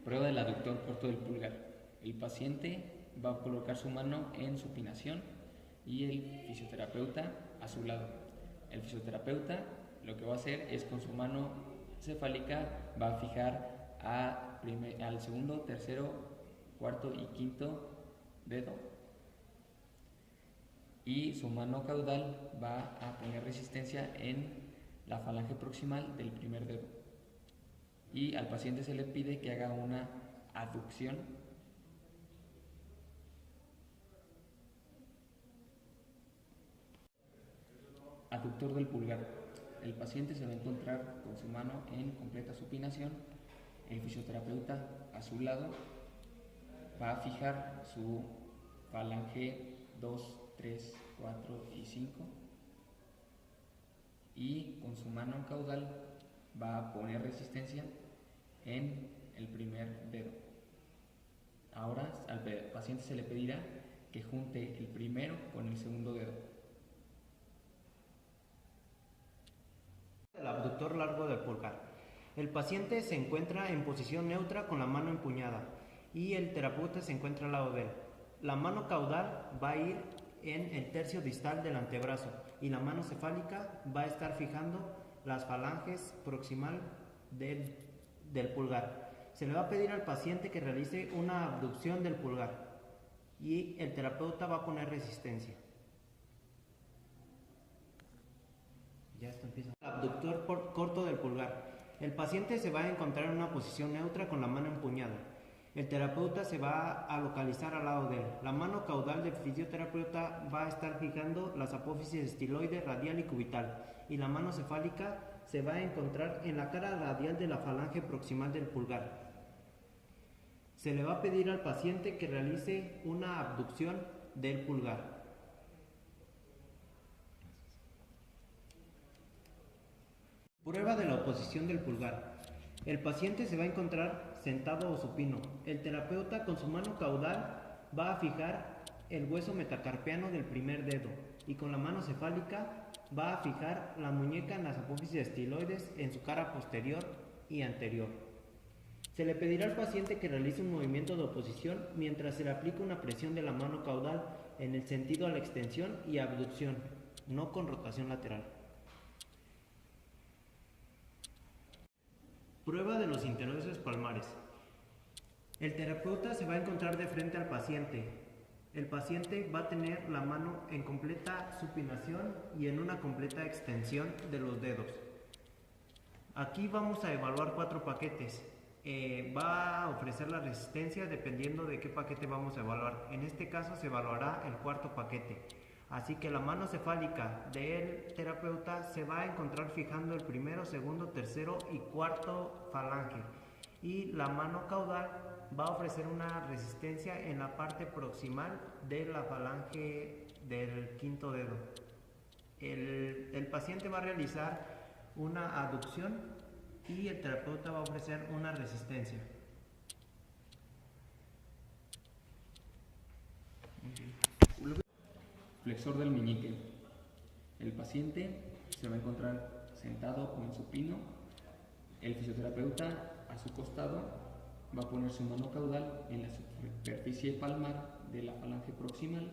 Prueba del aductor corto del pulgar. El paciente va a colocar su mano en supinación y el fisioterapeuta a su lado. El fisioterapeuta lo que va a hacer es con su mano cefálica va a fijar al segundo, tercero, cuarto y quinto dedo, y su mano caudal va a poner resistencia en la falange proximal del primer dedo, y al paciente se le pide que haga una aducción aductor del pulgar. El paciente se va a encontrar con su mano en completa supinación, el fisioterapeuta a su lado va a fijar su falange 2, 3, 4 y 5, y con su mano caudal va a poner resistencia en el primer dedo. Ahora al paciente se le pedirá que junte el primero con el segundo dedo. El abductor largo del pulgar. El paciente se encuentra en posición neutra con la mano empuñada y el terapeuta se encuentra al lado de él. La mano caudal va a ir en el tercio distal del antebrazo y la mano cefálica va a estar fijando las falanges proximal del pulgar. Se le va a pedir al paciente que realice una abducción del pulgar y el terapeuta va a poner resistencia. Ya esto empieza. Abductor corto del pulgar. El paciente se va a encontrar en una posición neutra con la mano empuñada. El terapeuta se va a localizar al lado de él. La mano caudal del fisioterapeuta va a estar fijando las apófisis estiloide, radial y cubital. Y la mano cefálica se va a encontrar en la cara radial de la falange proximal del pulgar. Se le va a pedir al paciente que realice una abducción del pulgar. Prueba de la oposición del pulgar. El paciente se va a encontrar sentado o supino. El terapeuta con su mano caudal va a fijar el hueso metacarpiano del primer dedo y con la mano cefálica va a fijar la muñeca en las apófisis estiloides en su cara posterior y anterior. Se le pedirá al paciente que realice un movimiento de oposición mientras se le aplica una presión de la mano caudal en el sentido a la extensión y abducción, no con rotación lateral. Prueba de los interosseos palmares. El terapeuta se va a encontrar de frente al paciente. El paciente va a tener la mano en completa supinación y en una completa extensión de los dedos. Aquí vamos a evaluar 4 paquetes. Va a ofrecer la resistencia dependiendo de qué paquete vamos a evaluar. En este caso se evaluará el 4º paquete. Así que la mano cefálica del terapeuta se va a encontrar fijando el primero, segundo, tercero y cuarto falange. Y la mano caudal va a ofrecer una resistencia en la parte proximal de la falange del quinto dedo. El paciente va a realizar una aducción y el terapeuta va a ofrecer una resistencia. Flexor del meñique. El paciente se va a encontrar sentado o en supino. El fisioterapeuta a su costado va a poner su mano caudal en la superficie palmar de la falange proximal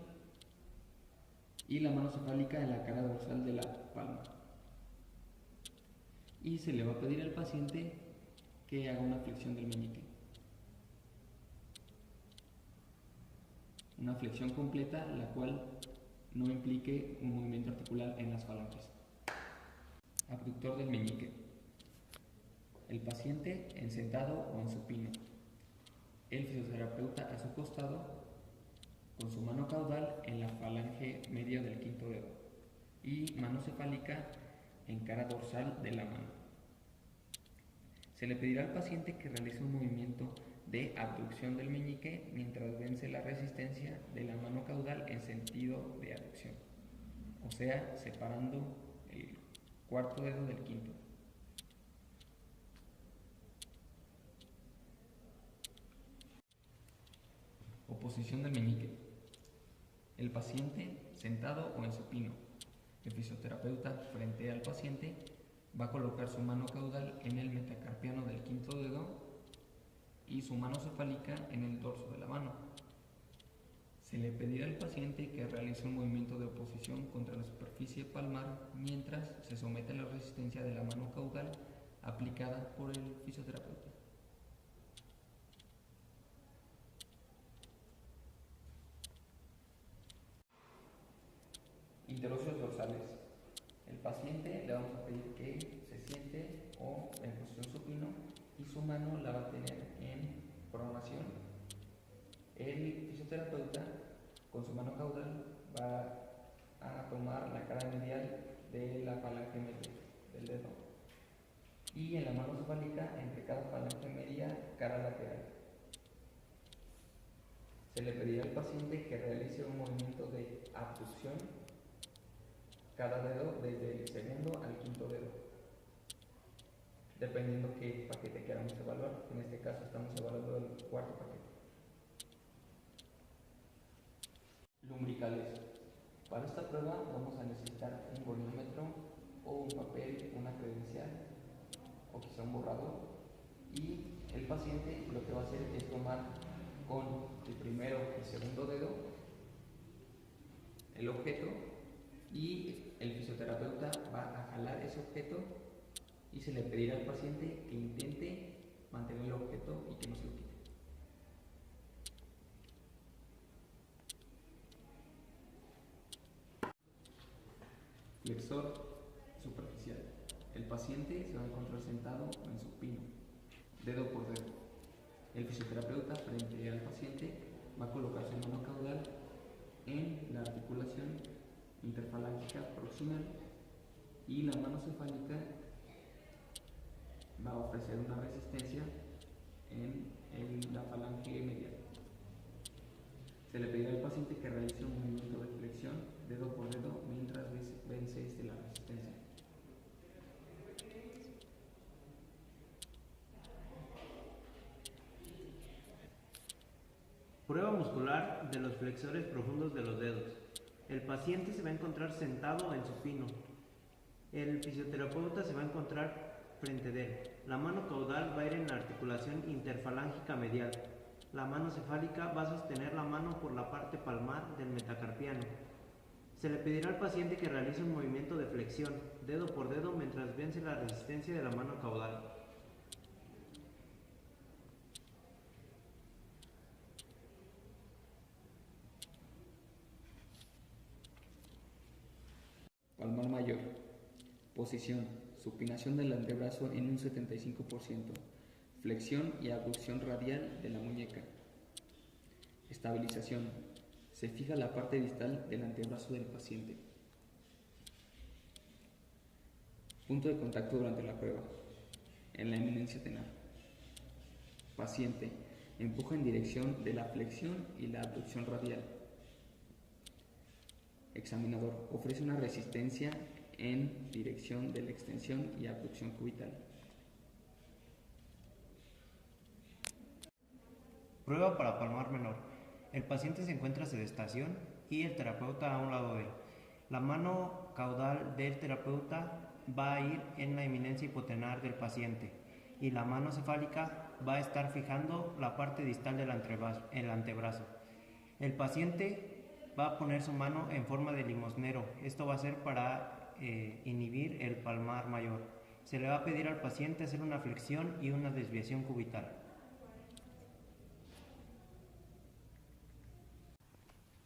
y la mano cefálica en la cara dorsal de la palma. Y se le va a pedir al paciente que haga una flexión del meñique. Una flexión completa, la cual no implique un movimiento articular en las falanges. Abductor del meñique. El paciente en sentado o en supino. El fisioterapeuta a su costado con su mano caudal en la falange media del quinto dedo y mano cefálica en cara dorsal de la mano. Se le pedirá al paciente que realice un movimiento de abducción del meñique mientras vence la resistencia de la mano caudal en sentido de aducción, o sea, separando el cuarto dedo del quinto. Oposición del meñique. El paciente sentado o en supino. El fisioterapeuta frente al paciente va a colocar su mano caudal en el metacarpiano del quinto dedo y su mano cefálica en el dorso de la mano. Se le pedirá al paciente que realice un movimiento de oposición contra la superficie palmar mientras se somete a la resistencia de la mano caudal aplicada por el fisioterapeuta. Interóseos dorsales. El paciente le vamos a pedir que se siente o en posición supino y su mano la va a tener en pronación. El fisioterapeuta con su mano caudal va a tomar la cara medial de la falange media del dedo y en la mano cefálica entre cada falange media cara lateral. Se le pedirá al paciente que realice un movimiento de abducción cada dedo desde el segundo al quinto dedo, dependiendo qué paquete queramos evaluar. En este caso estamos evaluando el cuarto paquete. Lumbricales. Para esta prueba vamos a necesitar un goniómetro o un papel, una credencial o quizá un borrador, y el paciente lo que va a hacer es tomar con el primero y segundo dedo el objeto y el fisioterapeuta va a jalar ese objeto y se le pedirá al paciente que intente mantener el objeto y que no se lo quite. Flexor superficial. El paciente se va a encontrar sentado o en supino, dedo por dedo. El fisioterapeuta frente al paciente va a colocar su mano caudal en la articulación interfalángica proximal y la mano cefálica va a ofrecer una resistencia en la falange medial. Se le pedirá al paciente que realice un movimiento de flexión dedo por dedo mientras vence la resistencia. Prueba muscular de los flexores profundos de los dedos. El paciente se va a encontrar sentado en supino. El fisioterapeuta se va a encontrar frente de él. La mano caudal va a ir en la articulación interfalángica medial. La mano cefálica va a sostener la mano por la parte palmar del metacarpiano. Se le pedirá al paciente que realice un movimiento de flexión, dedo por dedo, mientras vence la resistencia de la mano caudal. Palmar mayor. Posición. Supinación del antebrazo en un 75%. Flexión y abducción radial de la muñeca. Estabilización. Se fija la parte distal del antebrazo del paciente. Punto de contacto durante la prueba. En la eminencia tenar. Paciente. Empuja en dirección de la flexión y la abducción radial. Examinador. Ofrece una resistencia en dirección de la extensión y abducción cubital. Prueba para palmar menor. El paciente se encuentra a sedestación y el terapeuta a un lado de él. La mano caudal del terapeuta va a ir en la eminencia hipotenar del paciente y la mano cefálica va a estar fijando la parte distal del antebrazo. El paciente va a poner su mano en forma de limosnero. Esto va a ser para inhibir el palmar mayor. Se le va a pedir al paciente hacer una flexión y una desviación cubital.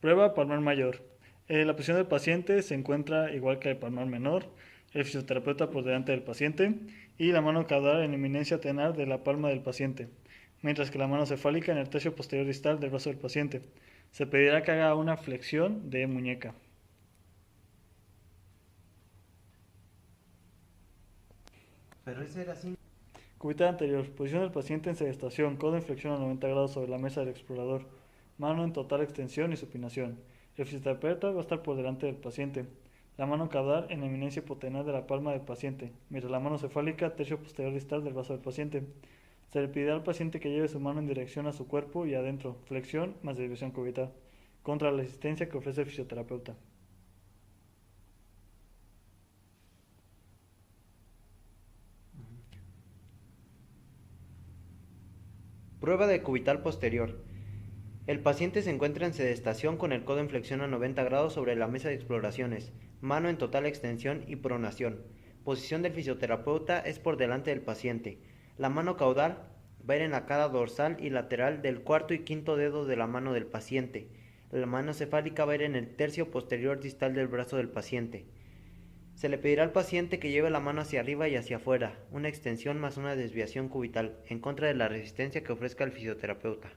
Prueba palmar mayor. La posición del paciente se encuentra igual que el palmar menor, el fisioterapeuta por delante del paciente y la mano caudal en eminencia tenar de la palma del paciente, mientras que la mano cefálica en el tercio posterior distal del brazo del paciente. Se pedirá que haga una flexión de muñeca. Pero ese era así. Cubital anterior. Posición del paciente en sedestación, codo en flexión a 90 grados sobre la mesa del explorador. Mano en total extensión y supinación. El fisioterapeuta va a estar por delante del paciente. La mano caudal en eminencia hipotenar de la palma del paciente, mientras la mano cefálica tercio posterior distal del brazo del paciente. Se le pedirá al paciente que lleve su mano en dirección a su cuerpo y adentro, flexión más desviación cubital, contra la resistencia que ofrece el fisioterapeuta. Prueba de cubital posterior. El paciente se encuentra en sedestación con el codo en flexión a 90 grados sobre la mesa de exploraciones, mano en total extensión y pronación. Posición del fisioterapeuta es por delante del paciente. La mano caudal va a ir en la cara dorsal y lateral del cuarto y quinto dedo de la mano del paciente. La mano cefálica va a ir en el tercio posterior distal del brazo del paciente. Se le pedirá al paciente que lleve la mano hacia arriba y hacia afuera, una extensión más una desviación cubital, en contra de la resistencia que ofrezca el fisioterapeuta.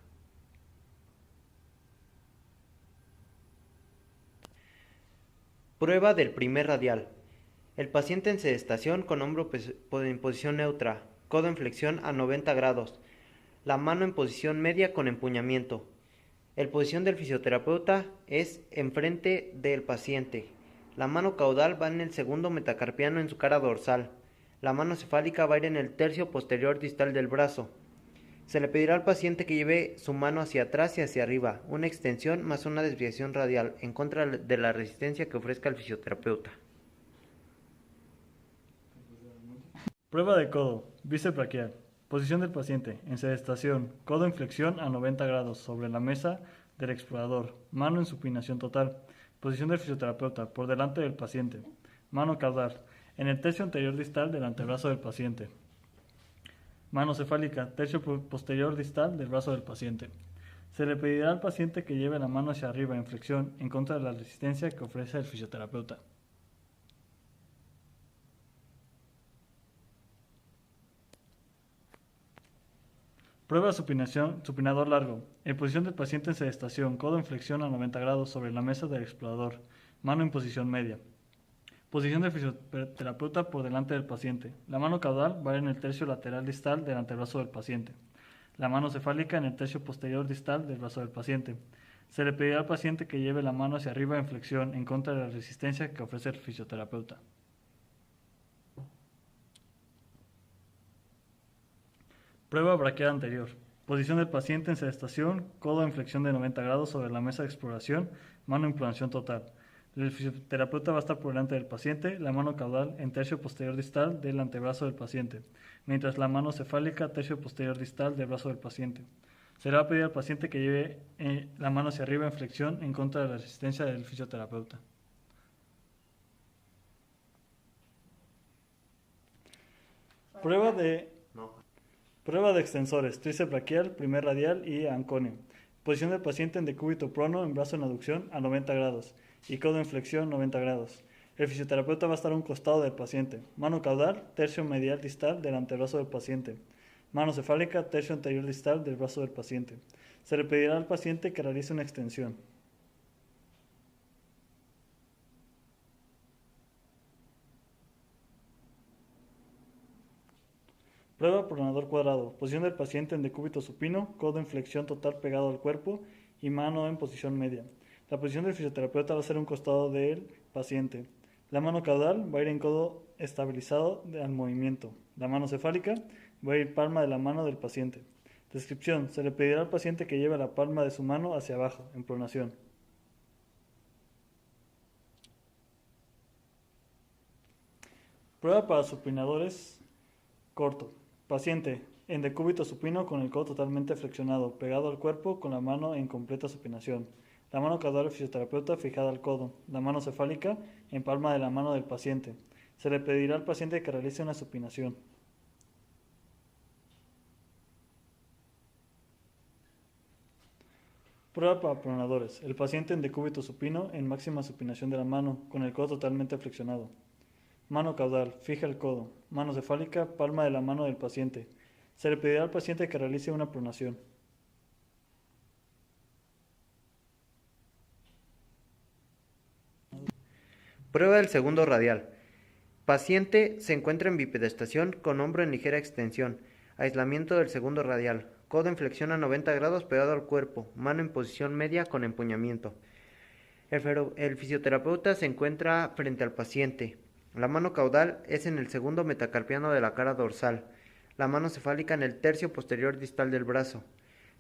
Prueba del primer radial. El paciente en sedestación con hombro en posición neutra, codo en flexión a 90 grados, la mano en posición media con empuñamiento. La posición del fisioterapeuta es enfrente del paciente. La mano caudal va en el segundo metacarpiano en su cara dorsal. La mano cefálica va a ir en el tercio posterior distal del brazo. Se le pedirá al paciente que lleve su mano hacia atrás y hacia arriba, una extensión más una desviación radial, en contra de la resistencia que ofrezca el fisioterapeuta. Prueba de codo, bíceps braquial. Posición del paciente, en sedestación, codo en flexión a 90 grados sobre la mesa del explorador, mano en supinación total. Posición del fisioterapeuta, por delante del paciente. Mano caudal, en el tercio anterior distal del antebrazo del paciente. Mano cefálica, tercio posterior distal del brazo del paciente. Se le pedirá al paciente que lleve la mano hacia arriba en flexión en contra de la resistencia que ofrece el fisioterapeuta. Prueba de supinador largo. En posición del paciente en sedestación, codo en flexión a 90 grados sobre la mesa del explorador, mano en posición media. Posición del fisioterapeuta por delante del paciente. La mano caudal va en el tercio lateral distal del antebrazo del paciente. La mano cefálica en el tercio posterior distal del brazo del paciente. Se le pedirá al paciente que lleve la mano hacia arriba en flexión en contra de la resistencia que ofrece el fisioterapeuta. Prueba braquial anterior. Posición del paciente en sedestación, codo en flexión de 90 grados sobre la mesa de exploración, mano en pronación total. El fisioterapeuta va a estar por delante del paciente, la mano caudal en tercio posterior distal del antebrazo del paciente, mientras la mano cefálica tercio posterior distal del brazo del paciente. Se le va a pedir al paciente que lleve la mano hacia arriba en flexión en contra de la resistencia del fisioterapeuta. Prueba de extensores, tríceps braquial, primer radial y anconio. Posición del paciente en decúbito prono en brazo en aducción a 90 grados y codo en flexión 90 grados. El fisioterapeuta va a estar a un costado del paciente. Mano caudal, tercio medial distal del antebrazo del paciente. Mano cefálica, tercio anterior distal del brazo del paciente. Se le pedirá al paciente que realice una extensión. Prueba pronador cuadrado. Posición del paciente en decúbito supino, codo en flexión total pegado al cuerpo y mano en posición media. La posición del fisioterapeuta va a ser un costado del paciente. La mano caudal va a ir en codo estabilizado al movimiento. La mano cefálica va a ir palma de la mano del paciente. Descripción. Se le pedirá al paciente que lleve la palma de su mano hacia abajo, en pronación. Prueba para supinadores corto. Paciente en decúbito supino con el codo totalmente flexionado, pegado al cuerpo con la mano en completa supinación. La mano caudal del fisioterapeuta fijada al codo. La mano cefálica en palma de la mano del paciente. Se le pedirá al paciente que realice una supinación. Prueba para pronadores. El paciente en decúbito supino en máxima supinación de la mano, con el codo totalmente flexionado. Mano caudal, fija el codo. Mano cefálica, palma de la mano del paciente. Se le pedirá al paciente que realice una pronación. Prueba del segundo radial. Paciente se encuentra en bipedestación con hombro en ligera extensión. Aislamiento del segundo radial. Codo en flexión a 90 grados pegado al cuerpo. Mano en posición media con empuñamiento. El fisioterapeuta se encuentra frente al paciente. La mano caudal es en el segundo metacarpiano de la cara dorsal. La mano cefálica en el tercio posterior distal del brazo.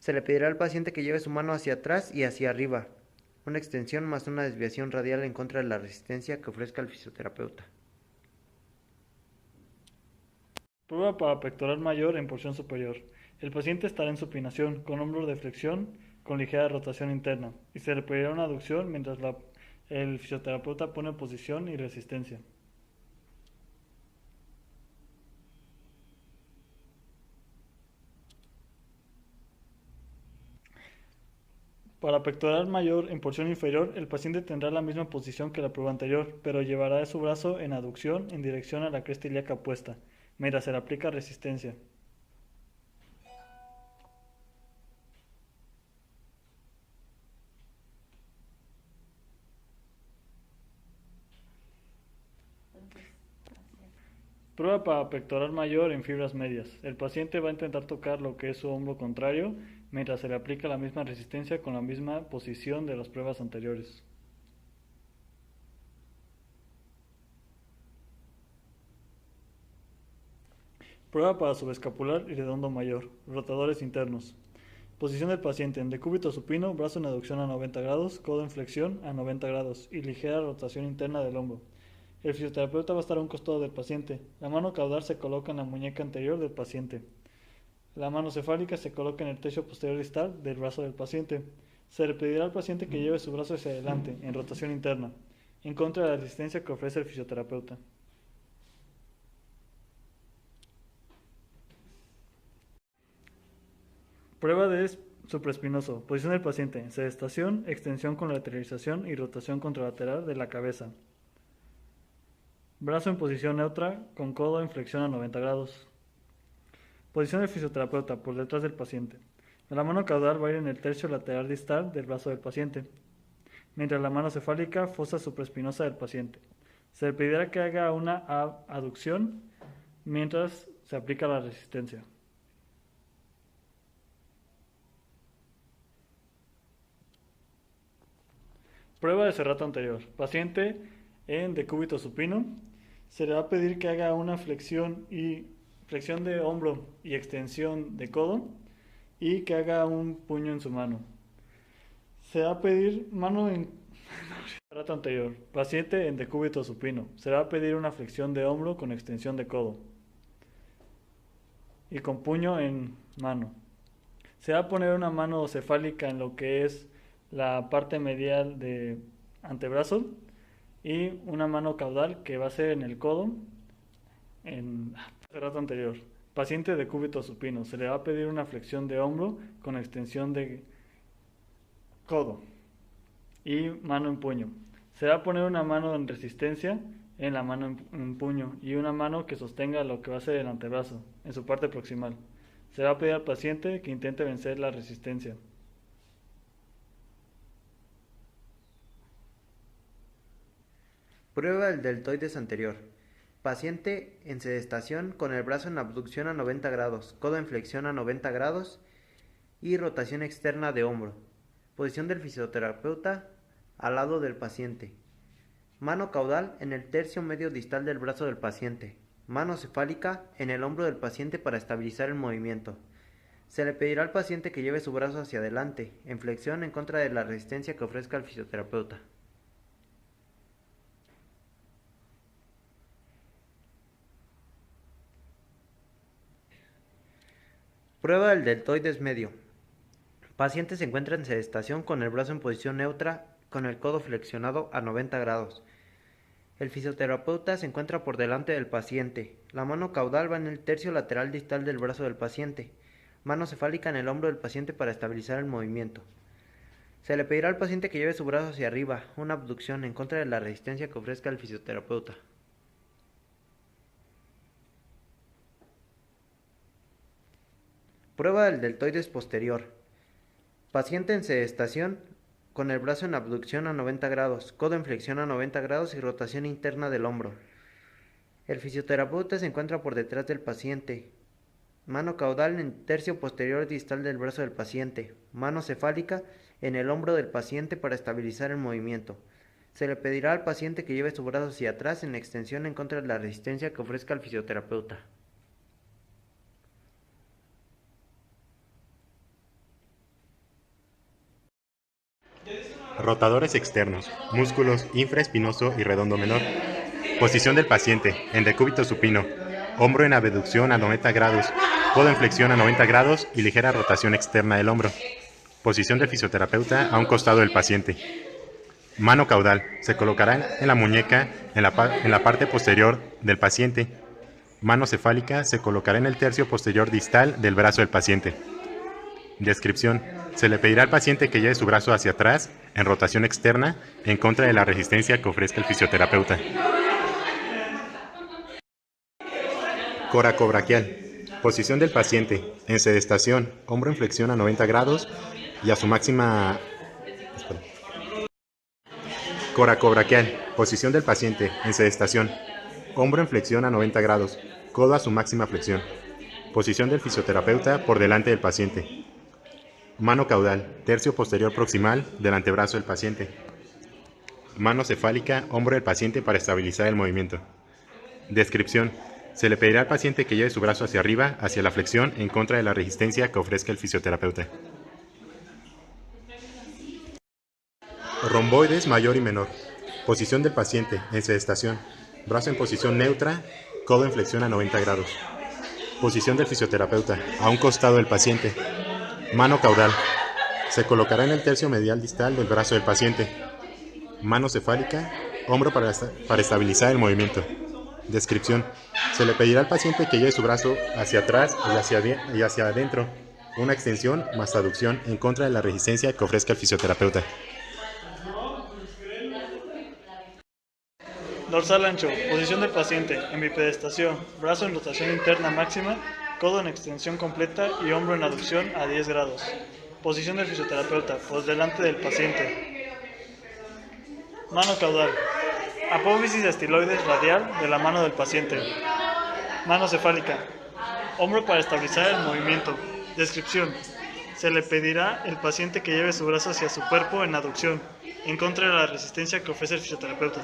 Se le pedirá al paciente que lleve su mano hacia atrás y hacia arriba. Una extensión más una desviación radial en contra de la resistencia que ofrezca el fisioterapeuta. Prueba para pectoral mayor en porción superior. El paciente estará en supinación, con hombro de flexión, con ligera rotación interna, y se le pedirá una aducción mientras el fisioterapeuta pone posición y resistencia. Para pectoral mayor en porción inferior, el paciente tendrá la misma posición que la prueba anterior, pero llevará su brazo en aducción en dirección a la cresta ilíaca opuesta, mientras se le aplica resistencia. Prueba para pectoral mayor en fibras medias. El paciente va a intentar tocar lo que es su hombro contrario mientras se le aplica la misma resistencia con la misma posición de las pruebas anteriores. Prueba para subescapular y redondo mayor. Rotadores internos. Posición del paciente en decúbito supino, brazo en aducción a 90 grados, codo en flexión a 90 grados y ligera rotación interna del hombro. El fisioterapeuta va a estar a un costado del paciente. La mano caudal se coloca en la muñeca anterior del paciente. La mano cefálica se coloca en el tercio posterior distal del brazo del paciente. Se le pedirá al paciente que lleve su brazo hacia adelante, en rotación interna, en contra de la resistencia que ofrece el fisioterapeuta. Prueba de supraespinoso. Posición del paciente. Sedestación, extensión con lateralización y rotación contralateral de la cabeza. Brazo en posición neutra con codo en flexión a 90 grados. Posición del fisioterapeuta por detrás del paciente. La mano caudal va a ir en el tercio lateral distal del brazo del paciente, mientras la mano cefálica fosa supraespinosa del paciente. Se le pedirá que haga una aducción mientras se aplica la resistencia. Prueba de cerrato anterior. Paciente en decúbito supino. Se le va a pedir que haga una flexión de hombro y extensión de codo y que haga un puño en su mano. Se va a pedir mano en cerrato anterior. Paciente en decúbito supino. Se le va a pedir una flexión de hombro con extensión de codo y con puño en mano. Se va a poner una mano cefálica en lo que es la parte medial de antebrazo y una mano caudal que va a ser en el codo en cerrato anterior. Paciente de decúbito supino. Se le va a pedir una flexión de hombro con extensión de codo y mano en puño. Se va a poner una mano en resistencia en la mano en puño y una mano que sostenga lo que va a ser el antebrazo en su parte proximal. Se va a pedir al paciente que intente vencer la resistencia. Prueba del deltoides anterior. Paciente en sedestación con el brazo en abducción a 90 grados, codo en flexión a 90 grados y rotación externa de hombro. Posición del fisioterapeuta al lado del paciente. Mano caudal en el tercio medio distal del brazo del paciente. Mano cefálica en el hombro del paciente para estabilizar el movimiento. Se le pedirá al paciente que lleve su brazo hacia adelante, en flexión en contra de la resistencia que ofrezca el fisioterapeuta. Prueba del deltoides medio. Paciente se encuentra en sedestación con el brazo en posición neutra, con el codo flexionado a 90 grados. El fisioterapeuta se encuentra por delante del paciente. La mano caudal va en el tercio lateral distal del brazo del paciente. Mano cefálica en el hombro del paciente para estabilizar el movimiento. Se le pedirá al paciente que lleve su brazo hacia arriba, una abducción en contra de la resistencia que ofrezca el fisioterapeuta. Prueba del deltoides posterior. Paciente en sedestación con el brazo en abducción a 90 grados, codo en flexión a 90 grados y rotación interna del hombro. El fisioterapeuta se encuentra por detrás del paciente. Mano caudal en tercio posterior distal del brazo del paciente. Mano cefálica en el hombro del paciente para estabilizar el movimiento. Se le pedirá al paciente que lleve su brazo hacia atrás en extensión en contra de la resistencia que ofrezca el fisioterapeuta. Rotadores externos, músculos infraespinoso y redondo menor. Posición del paciente, en decúbito supino. hombro en abducción a 90 grados, codo en flexión a 90 grados y ligera rotación externa del hombro. Posición del fisioterapeuta a un costado del paciente. Mano caudal. Se colocará en la muñeca en la parte posterior del paciente. Mano cefálica. Se colocará en el tercio posterior distal del brazo del paciente. Descripción. Se le pedirá al paciente que lleve su brazo hacia atrás en rotación externa en contra de la resistencia que ofrezca el fisioterapeuta. Coracobraquial. Posición del paciente en sedestación, hombro en flexión a 90 grados y a su máxima... Coracobraquial. Posición del paciente en sedestación, hombro en flexión a 90 grados, codo a su máxima flexión. Posición del fisioterapeuta por delante del paciente. Mano caudal, tercio posterior proximal del antebrazo del paciente. Mano cefálica, hombro del paciente para estabilizar el movimiento. Descripción. Se le pedirá al paciente que lleve su brazo hacia arriba, hacia la flexión, en contra de la resistencia que ofrezca el fisioterapeuta. Romboides mayor y menor. Posición del paciente en sedestación, brazo en posición neutra, codo en flexión a 90 grados. Posición del fisioterapeuta a un costado del paciente. Mano caudal. Se colocará en el tercio medial distal del brazo del paciente. Mano cefálica, hombro para estabilizar el movimiento. Descripción. Se le pedirá al paciente que lleve su brazo hacia atrás y hacia adentro, una extensión más aducción en contra de la resistencia que ofrezca el fisioterapeuta. Dorsal ancho. Posición del paciente en bipedestación, brazo en rotación interna máxima, codo en extensión completa y hombro en aducción a 10 grados. Posición del fisioterapeuta por delante del paciente. Mano caudal. Apófisis estiloides radial de la mano del paciente. Mano cefálica. Hombro para estabilizar el movimiento. Descripción. Se le pedirá al paciente que lleve su brazo hacia su cuerpo en aducción, en contra de la resistencia que ofrece el fisioterapeuta.